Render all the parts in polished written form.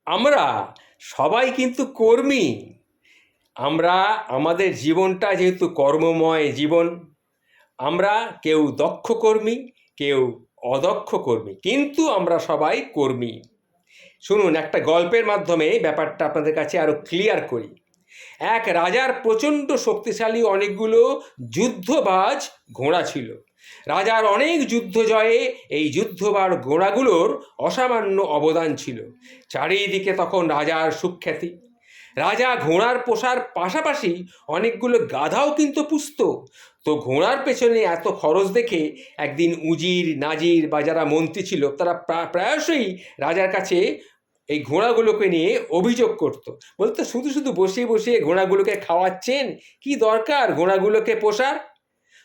আমরা সবাই কিন্তু কর্মী। আমরা আমাদের জীবনটা যেহেতু কর্মময় জীবন, আমরা কেউ দক্ষ কর্মী, কেউ অদক্ষ কর্মী, কিন্তু আমরা সবাই কর্মী। শুনুন, একটা গল্পের মাধ্যমে ব্যাপারটা আপনাদের কাছে আরো ক্লিয়ার করি। এক রাজার প্রচণ্ড শক্তিশালী অনেকগুলো যুদ্ধবাজ ঘোড়া ছিল। রাজার অনেক যুদ্ধ জয়ে এই যুদ্ধবার ঘোড়াগুলোর অসামান্য অবদান ছিল। চারিদিকে তখন রাজার সুখ্যাতি। রাজা ঘোড়ার পোষার পাশাপাশি অনেকগুলো গাধাও কিন্তু পুষত। তো ঘোড়ার পেছনে এত খরচ দেখে একদিন উজির নাজির বা যারা মন্ত্রী ছিল তারা প্রায়শই রাজার কাছে এই ঘোড়াগুলোকে নিয়ে অভিযোগ করত। বলতো, শুধু শুধু বসিয়ে বসিয়ে ঘোড়াগুলোকে খাওয়াচ্ছেন, কি দরকার ঘোড়াগুলোকে পোষার?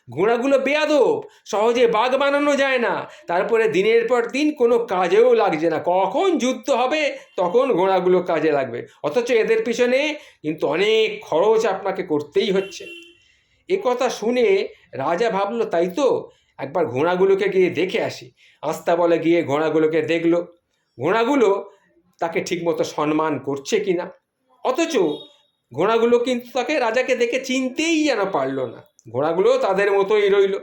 ঘোড়াগুলো বেয়াদব, সহজে বাঘ বানানো যায় না, তারপরে দিনের পর দিন কোনো কাজেও লাগছে না। কখন যুদ্ধ হবে তখন ঘোড়াগুলো কাজে লাগবে, অথচ এদের পিছনে কিন্তু অনেক খরচ আপনাকে করতেই হচ্ছে। এ কথা শুনে রাজা ভাবলো, তাই তো, একবার ঘোড়াগুলোকে গিয়ে দেখে আসি। আস্তাবলে গিয়ে ঘোড়াগুলোকে দেখলো, ঘোড়াগুলো তাকে ঠিকমতো সম্মান করছে কিনা। অথচ ঘোড়াগুলো কিন্তু তাকে, রাজাকে দেখে চিনতেই যেন পারল না। ঘোড়াগুলো তাদের মতোই রইল।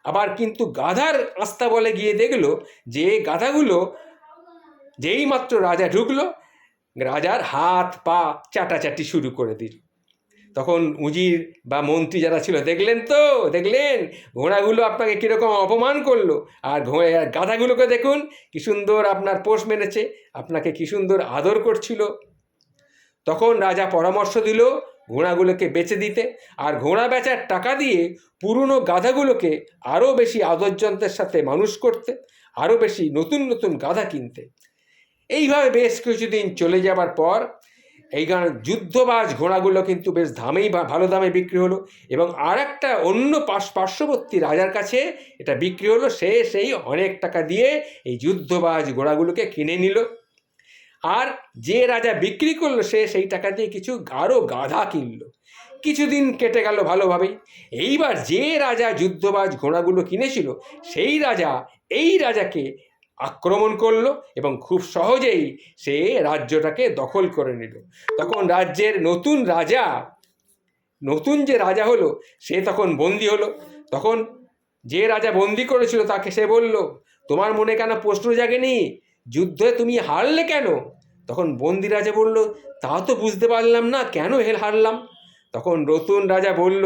আবার কিন্তু গাধার আস্তাবলে গিয়ে দেখলো যে গাধাগুলো যেই মাত্র রাজা ঢুকলো, রাজার হাত পা চাটাচাটি শুরু করে দিল। তখন উজির বা মন্ত্রী যারা ছিল দেখলেন ঘোড়াগুলো আপনাকে কীরকম অপমান করলো, আর গাধাগুলোকে দেখুন কি সুন্দর আপনার পোষ মেনেছে, আপনাকে কি সুন্দর আদর করছিল। তখন রাজা পরামর্শ দিল ঘোড়াগুলোকে বেচে দিতে, আর ঘোড়া বেচার টাকা দিয়ে পুরনো গাধাগুলোকে আরও বেশি আদর যন্ত্রের সাথে মানুষ করতে, আরও বেশি নতুন নতুন গাধা কিনতে। এইভাবে বেশ কিছুদিন চলে যাবার পর এই যুদ্ধবাজ ঘোড়াগুলো কিন্তু বেশ ভালো দামে বিক্রি হলো, এবং আর একটা অন্য পার্শ্ববর্তী রাজার কাছে এটা বিক্রি হলো। সেই অনেক টাকা দিয়ে এই যুদ্ধবাজ ঘোড়াগুলোকে কিনে নিল। আর যে রাজা বিক্রি করলো সেই টাকা দিয়ে কিছু আরও গাধা কিনলো। কিছুদিন কেটে গেল ভালোভাবেই। এইবার যে রাজা যুদ্ধবাজ ঘোড়াগুলো কিনেছিল সেই রাজা এই রাজাকে আক্রমণ করলো এবং খুব সহজেই সে রাজ্যটাকে দখল করে নিল। তখন রাজ্যের নতুন যে রাজা হলো সে তখন বন্দী হলো। তখন যে রাজা বন্দী করেছিল তাকে সে বলল, তোমার মনে কেন প্রশ্ন জাগেনি? যুদ্ধে তুমি হারলে কেন? তখন বন্দী রাজা বলল, তা তো বুঝতে পারলাম না, কেন হারলাম? তখন নতুন রাজা বলল,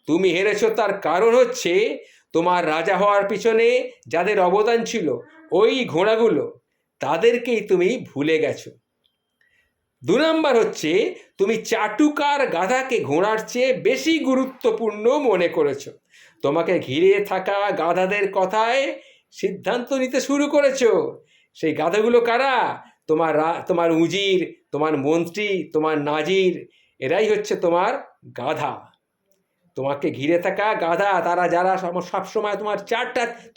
তুমি হেরেছ তার কারণ হচ্ছে তোমার রাজা হওয়ার পিছনে যাদের অবদান ছিল ওই ঘোড়াগুলো, তাদেরকেই তুমি ভুলে গেছো। 2 নম্বর হচ্ছে তুমি চাটুকার গাধাকে ঘোড়ার চেয়ে বেশি গুরুত্বপূর্ণ মনে করেছো। তোমাকে ঘিরে থাকা গাধাদের কথায় সিদ্ধান্ত নিতে শুরু করেছো। সেই গাধাগুলো কারা? তোমার উজির, তোমার মন্ত্রী, তোমার নাজির, এরাই হচ্ছে তোমার গাধা। তোমাকে ঘিরে থাকা গাধা, তারা যারা সবসময়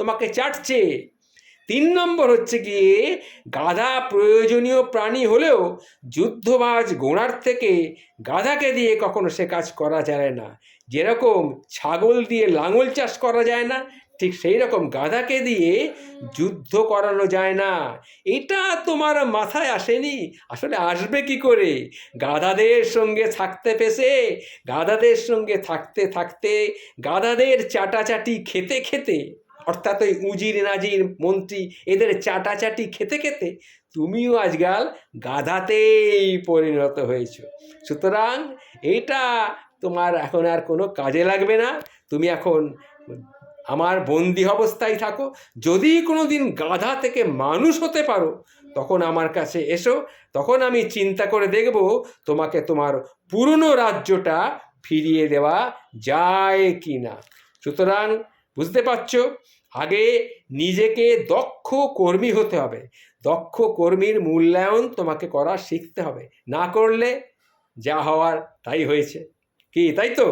তোমাকে চাটছে। 3 নম্বর হচ্ছে গিয়ে গাধা প্রয়োজনীয় প্রাণী হলেও যুদ্ধবাজ ঘোড়ার থেকে গাধাকে দিয়ে কখনো সে কাজ করা যায় না। যেরকম ছাগল দিয়ে লাঙল চাষ করা যায় না, ঠিক সেই রকম গাধাকে দিয়ে যুদ্ধ করানো যায় না। এটা তোমার মাথায় আসেনি? আসলে আসবে কি করে? গাধাদের সঙ্গে গাধাদের সঙ্গে থাকতে থাকতে, গাধাদের চাটাচাটি খেতে খেতে, অর্থাৎ ওই উজির নাজির মন্ত্রী এদের চাটাচাটি খেতে খেতে তুমিও আজকাল গাধাতেই পরিণত হয়েছ। সুতরাং এটা তোমার এখন আর কোনো কাজে লাগবে না। তুমি এখন আমার বন্দি অবস্থায় থাকো। যদি কোনো দিন গাধা থেকে মানুষ হতে পারো তখন আমার কাছে এসো, তখন আমি চিন্তা করে দেখব তোমাকে তোমার পুরনো রাজ্যটা ফিরিয়ে দেওয়া যায় কি না। সুতরাং বুঝতে পারছো, আগে নিজেকে দক্ষ কর্মী হতে হবে। দক্ষ কর্মীর মূল্যায়ন তোমাকে করা শিখতে হবে, না করলে যা হওয়ার তাই হয়েছে। কি, তাই তো?